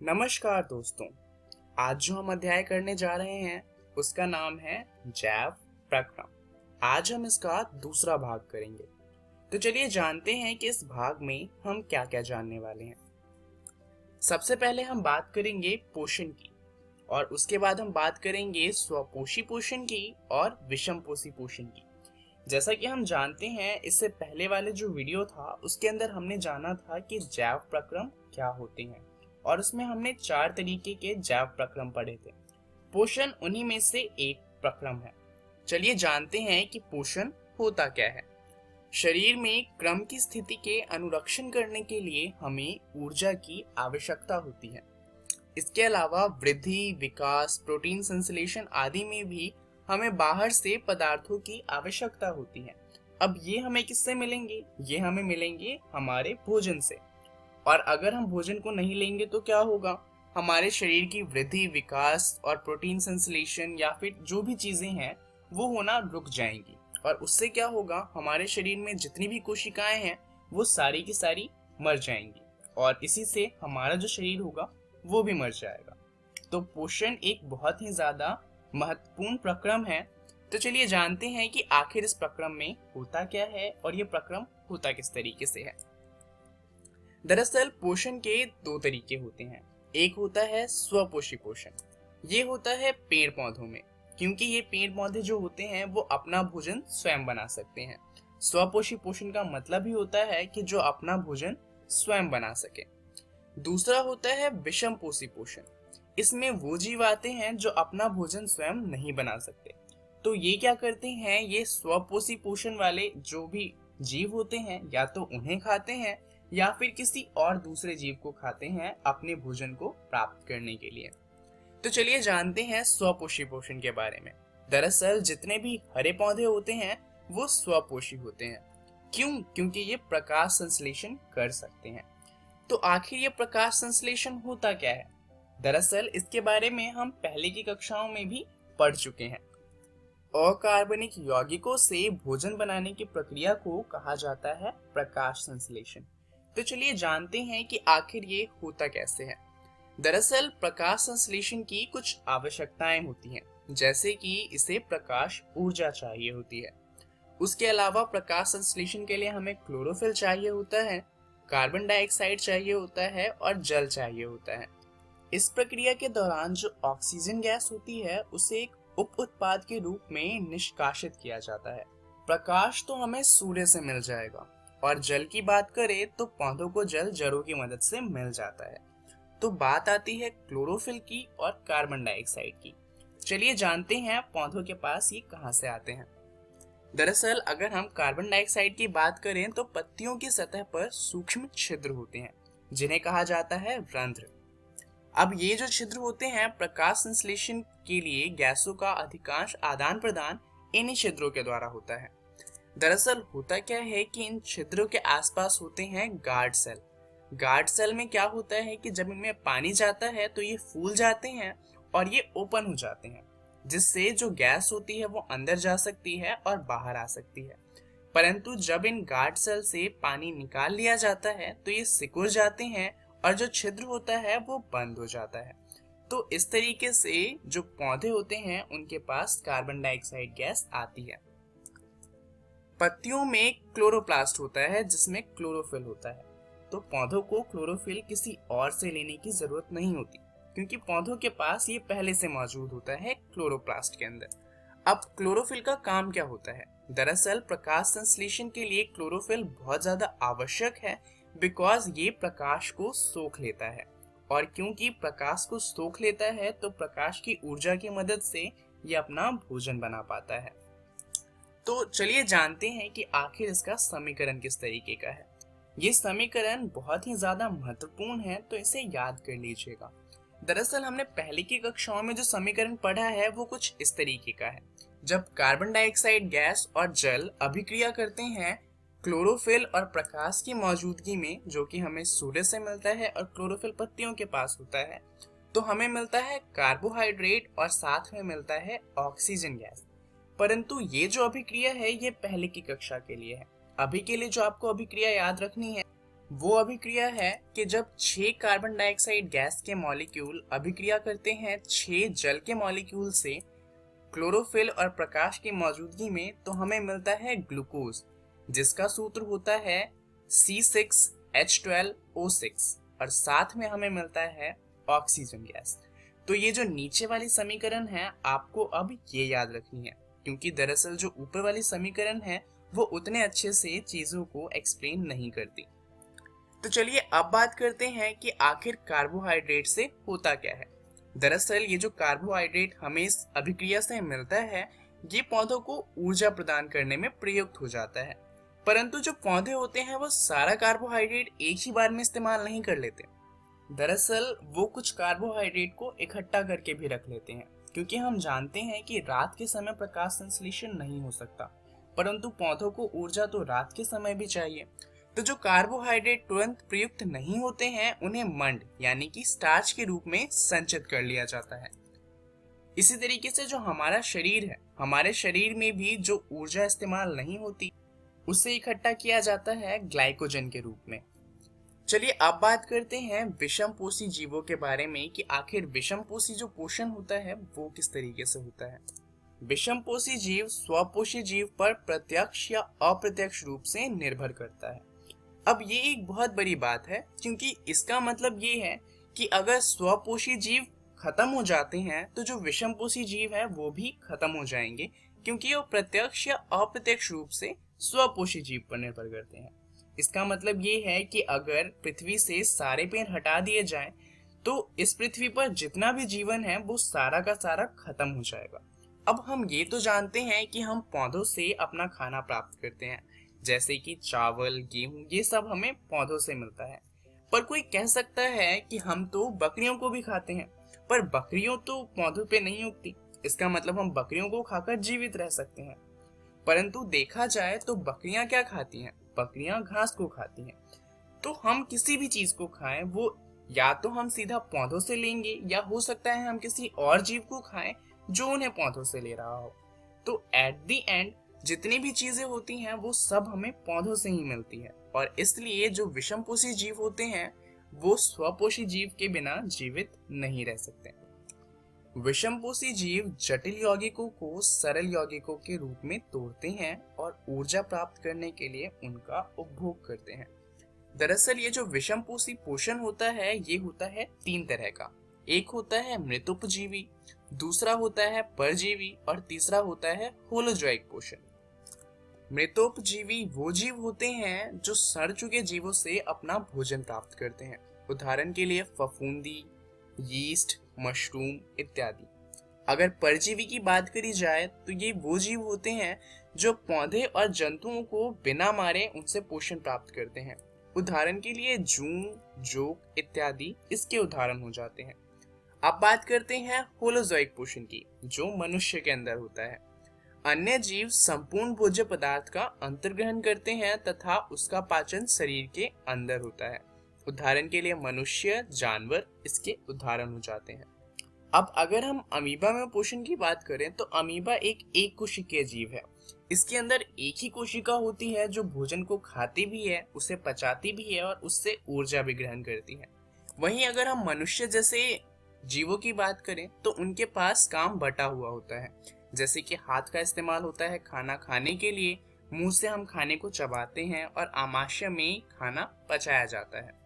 नमस्कार दोस्तों। आज जो हम अध्याय करने जा रहे हैं उसका नाम है जैव प्रक्रम। आज हम इसका दूसरा भाग करेंगे। तो चलिए जानते हैं कि इस भाग में हम क्या क्या जानने वाले हैं। सबसे पहले हम बात करेंगे पोषण की और उसके बाद हम बात करेंगे स्वपोषी पोषण की और विषमपोषी पोषण की। जैसा कि हम जानते हैं, इससे पहले वाले जो वीडियो था उसके अंदर हमने जाना था कि जैव प्रक्रम क्या होते हैं और उसमें हमने 4 तरीके के जैव प्रक्रम पढ़े थे। पोषण उन्हीं में से एक प्रक्रम है। चलिए जानते हैं कि पोषण होता क्या है। शरीर में क्रम की स्थिति के अनुरक्षण करने के लिए हमें ऊर्जा की आवश्यकता होती है। इसके अलावा वृद्धि, विकास, प्रोटीन संश्लेषण आदि में भी हमें बाहर से पदार्थों की आवश्यकता होती है। अब ये हमें किससे मिलेंगे? ये हमें मिलेंगे हमारे भोजन से। और अगर हम भोजन को नहीं लेंगे तो क्या होगा? हमारे शरीर की वृद्धि, विकास और प्रोटीन संश्लेषण या फिर जो भी चीजें हैं वो होना रुक जाएंगी। और उससे क्या होगा? हमारे शरीर में जितनी भी कोशिकाएं हैं वो सारी की सारी मर जाएंगी और इसी से हमारा जो शरीर होगा वो भी मर जाएगा। तो पोषण एक बहुत ही ज्यादा महत्वपूर्ण प्रक्रम है। तो चलिए जानते हैं कि आखिर इस प्रक्रम में होता क्या है और ये प्रक्रम होता किस तरीके से है। दरअसल पोषण के 2 तरीके होते हैं। एक होता है स्वपोषी पोषण। ये होता है पेड़ पौधों में, क्योंकि ये पेड़ पौधे जो होते हैं वो अपना भोजन स्वयं बना सकते हैं। स्वपोषी पोषण का मतलब ही होता है कि जो अपना भोजन स्वयं बना सके। दूसरा होता है विषमपोषी पोषण। इसमें वो जीव आते हैं जो अपना भोजन स्वयं नहीं बना सकते। तो ये क्या करते हैं? ये स्वपोषी पोषण वाले जो भी जीव होते हैं या तो उन्हें खाते हैं या फिर किसी और दूसरे जीव को खाते हैं अपने भोजन को प्राप्त करने के लिए। तो चलिए जानते हैं स्वपोषी पोषण के बारे में। दरअसल जितने भी हरे पौधे होते हैं वो स्वपोषी होते हैं। क्यों? क्योंकि ये प्रकाश संश्लेषण कर सकते हैं। तो आखिर ये प्रकाश संश्लेषण होता क्या है? दरअसल इसके बारे में हम पहले की कक्षाओं में भी पढ़ चुके हैं। अकार्बनिक यौगिकों से भोजन बनाने की प्रक्रिया को कहा जाता है प्रकाश संश्लेषण। तो चलिए जानते हैं कि आखिर ये होता कैसे है। दरअसल प्रकाश संश्लेषण की कुछ आवश्यकताएं होती हैं, जैसे कि इसे प्रकाश ऊर्जा चाहिए होती है। उसके अलावा प्रकाश संश्लेषण के लिए हमें क्लोरोफिल चाहिए होता है, कार्बन डाइऑक्साइड चाहिए होता है और जल चाहिए होता है। इस प्रक्रिया के दौरान जो ऑक्सीजन गैस होती है उसे एक उप उत्पाद के रूप में निष्कासित किया जाता है। प्रकाश तो हमें सूर्य से मिल जाएगा और जल की बात करें तो पौधों को जल जड़ों की मदद से मिल जाता है। तो बात आती है क्लोरोफिल की और कार्बन डाइऑक्साइड की। चलिए जानते हैं पौधों के पास ये कहां से आते हैं। दरअसल अगर हम कार्बन डाइऑक्साइड की बात करें तो पत्तियों की सतह पर सूक्ष्म छिद्र होते हैं जिन्हें कहा जाता है रंध्र। अब ये जो छिद्र होते हैं, प्रकाश संश्लेषण के लिए गैसों का अधिकांश आदान प्रदान इन्हीं छिद्रों के द्वारा होता है। दरअसल होता क्या है कि इन छिद्रों के आसपास होते हैं गार्ड सेल। गार्ड सेल में क्या होता है कि जब इनमें पानी जाता है तो ये फूल जाते हैं और ये ओपन हो जाते हैं, जिससे जो गैस होती है वो अंदर जा सकती है और बाहर आ सकती है। परंतु जब इन गार्ड सेल से पानी निकाल लिया जाता है तो ये सिकुड़ जाते हैं और जो छिद्र होता है वो बंद हो जाता है। तो इस तरीके से जो पौधे होते हैं उनके पास कार्बन डाइऑक्साइड गैस आती है। पत्तियों में क्लोरोप्लास्ट होता है जिसमें क्लोरोफिल होता है। तो पौधों को क्लोरोफिल किसी और से लेने की जरूरत नहीं होती, क्योंकि पौधों के पास ये पहले से मौजूद होता है क्लोरोप्लास्ट के अंदर। अब क्लोरोफिल का काम क्या होता है? दरअसल प्रकाश संश्लेषण के लिए क्लोरोफिल बहुत ज्यादा आवश्यक है, बिकॉज ये प्रकाश को सोख लेता है। और क्योंकि प्रकाश को सोख लेता है तो प्रकाश की ऊर्जा की मदद से ये अपना भोजन बना पाता है। तो चलिए जानते हैं कि आखिर इसका समीकरण किस तरीके का है। ये समीकरण बहुत ही ज्यादा महत्वपूर्ण है, तो इसे याद कर लीजिएगा। दरअसल हमने पहले की कक्षाओं में जो समीकरण पढ़ा है वो कुछ इस तरीके का है। जब कार्बन डाइऑक्साइड गैस और जल अभिक्रिया करते हैं क्लोरोफिल और प्रकाश की मौजूदगी में, जो कि हमें सूर्य से मिलता है और क्लोरोफिल पत्तियों के पास होता है, तो हमें मिलता है कार्बोहाइड्रेट और साथ में मिलता है ऑक्सीजन गैस। परंतु ये जो अभिक्रिया है ये पहले की कक्षा के लिए है। अभी के लिए जो आपको अभिक्रिया याद रखनी है वो अभिक्रिया है कि जब 6 कार्बन डाइऑक्साइड गैस के मॉलिक्यूल अभिक्रिया करते हैं 6 जल के मॉलिक्यूल से क्लोरोफिल और प्रकाश की मौजूदगी में, तो हमें मिलता है ग्लूकोज, जिसका सूत्र होता है C6H12O6 और साथ में हमें मिलता है ऑक्सीजन गैस। तो ये जो नीचे वाली समीकरण है आपको अब ये याद रखनी है, क्योंकि दरअसल जो ऊपर वाली समीकरण है वो उतने अच्छे से चीजों को एक्सप्लेन नहीं करती। तो चलिए अब बात करते हैं कि आखिर कार्बोहाइड्रेट से होता क्या है। दरअसल ये जो कार्बोहाइड्रेट हमें इस अभिक्रिया से मिलता है, ये पौधों को ऊर्जा प्रदान करने में प्रयुक्त हो जाता है। परंतु जो पौधे होते हैं वो सारा कार्बोहाइड्रेट एक ही बार में इस्तेमाल नहीं कर लेते। दरअसल वो कुछ कार्बोहाइड्रेट को इकट्ठा करके भी रख लेते हैं, क्योंकि हम जानते हैं कि रात के समय प्रकाश संश्लेषण नहीं हो सकता, परंतु पौधों को ऊर्जा तो रात के समय भी चाहिए। तो जो कार्बोहाइड्रेट तुरंत प्रयुक्त नहीं होते हैं उन्हें मंड यानी कि स्टार्च के रूप में संचित कर लिया जाता है। इसी तरीके से जो हमारा शरीर है, हमारे शरीर में भी जो ऊर्जा इस्तेमाल नहीं होती उसे इकट्ठा किया जाता है ग्लाइकोजन के रूप में। चलिए अब बात करते हैं विषमपोषी जीवों के बारे में कि आखिर विषमपोषी जो पोषण होता है वो किस तरीके से होता है। विषमपोषी जीव स्वपोषी जीव पर प्रत्यक्ष या अप्रत्यक्ष रूप से निर्भर करता है। अब ये एक बहुत बड़ी बात है, क्योंकि इसका मतलब ये है कि अगर स्वपोषी जीव खत्म हो जाते हैं तो जो विषमपोषी जीव है वो भी खत्म हो जाएंगे, क्योंकि वो प्रत्यक्ष या अप्रत्यक्ष रूप से स्वपोषी जीव पर निर्भर करते हैं। इसका मतलब ये है कि अगर पृथ्वी से सारे पेड़ हटा दिए जाएं तो इस पृथ्वी पर जितना भी जीवन है वो सारा का सारा खत्म हो जाएगा। अब हम ये तो जानते हैं कि हम पौधों से अपना खाना प्राप्त करते हैं, जैसे कि चावल, गेहूं, ये सब हमें पौधों से मिलता है। पर कोई कह सकता है कि हम तो बकरियों को भी खाते हैं, पर बकरियों तो पौधों पे नहीं उगती, इसका मतलब हम बकरियों को खाकर जीवित रह सकते हैं। परंतु देखा जाए तो बकरियां क्या खाती हैं? बकरियां घास को खाती हैं। तो हम किसी भी चीज को खाएं वो या तो हम सीधा पौधों से लेंगे, या हो सकता है हम किसी और जीव को खाएं जो उन्हें पौधों से ले रहा हो। तो एट द एंड जितनी भी चीजें होती हैं वो सब हमें पौधों से ही मिलती है, और इसलिए जो विषमपोषी जीव होते हैं वो स्वपोषी जीव के बिना जीवित नहीं रह सकते। विषमपोषी जीव जटिल यौगिकों को सरल यौगिकों के रूप में तोड़ते हैं और ऊर्जा प्राप्त करने के लिए उनका उपभोग करते हैं। दरअसल ये जो विषमपोषी पोषण होता है ये होता है 3 तरह का। एक होता है मृतोपजीवी, दूसरा होता है परजीवी और तीसरा होता है होलोजोइक पोषण। मृतोपजीवी वो जीव होते हैं जो सड़ चुके जीवों से अपना भोजन प्राप्त करते हैं। उदाहरण के लिए फफूंदी, यीस्ट, मशरूम इत्यादि। अगर परजीवी की बात करी जाए तो ये वो जीव होते हैं जो पौधे और जंतुओं को बिना मारे उनसे पोषण प्राप्त करते हैं। उदाहरण के लिए जूं, जोक इत्यादि इसके उदाहरण हो जाते हैं। अब बात करते हैं होलोजोइक पोषण की, जो मनुष्य के अंदर होता है। अन्य जीव संपूर्ण भोज्य पदार्थ का अंतर्ग्रहण करते हैं तथा उसका पाचन शरीर के अंदर होता है। उदाहरण के लिए मनुष्य, जानवर इसके उदाहरण हो जाते हैं। अब अगर हम अमीबा में पोषण की बात करें तो अमीबा एक कोशिकीय जीव है। इसके अंदर एक ही कोशिका होती है जो भोजन को खाती भी है, उसे पचाती भी है और उससे ऊर्जा भी ग्रहण करती है। वहीं अगर हम मनुष्य जैसे जीवों की बात करें तो उनके पास काम बटा हुआ होता है, जैसे कि हाथ का इस्तेमाल होता है खाना खाने के लिए, मुंह से हम खाने को चबाते हैं और आमाशय में खाना पचाया जाता है।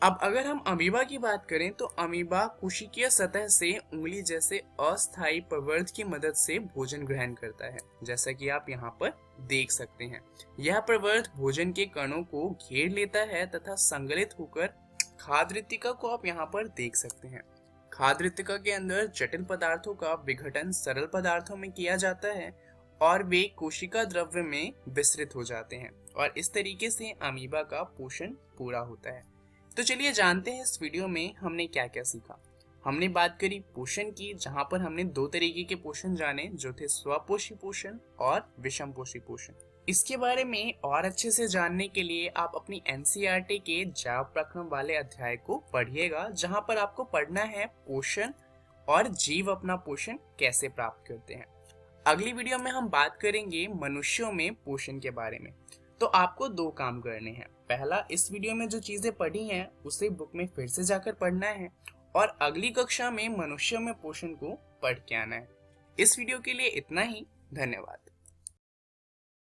अब अगर हम अमीबा की बात करें तो अमीबा कोशिकीय सतह से उंगली जैसे अस्थायी प्रवर्ध की मदद से भोजन ग्रहण करता है, जैसा कि आप यहाँ पर देख सकते हैं। यह प्रवर्ध भोजन के कणों को घेर लेता है तथा संगलित होकर खाद्य रिक्तिका को आप यहाँ पर देख सकते हैं। खाद्य रिक्तिका के अंदर जटिल पदार्थों का विघटन सरल पदार्थों में किया जाता है और वे कोशिका द्रव्य में विस्तृत हो जाते हैं, और इस तरीके से अमीबा का पोषण पूरा होता है। तो चलिए जानते हैं इस वीडियो में हमने क्या क्या सीखा। हमने बात करी पोषण की, जहां पर हमने 2 तरीके के पोषण जाने, जो थे स्वपोषी पोषण और विषमपोषी पोषण। इसके बारे में और अच्छे से जानने के लिए आप अपनी एनसीईआरटी के जैव प्रक्रम वाले अध्याय को पढ़िएगा, जहां पर आपको पढ़ना है पोषण और जीव अपना पोषण कैसे प्राप्त करते हैं। अगली वीडियो में हम बात करेंगे मनुष्यों में पोषण के बारे में। तो आपको दो काम करने हैं। पहला, इस वीडियो में जो चीजें पढ़ी हैं उसे बुक में फिर से जाकर पढ़ना है और अगली कक्षा में मनुष्य में पोषण को पढ़ के आना है। इस वीडियो के लिए इतना ही। धन्यवाद।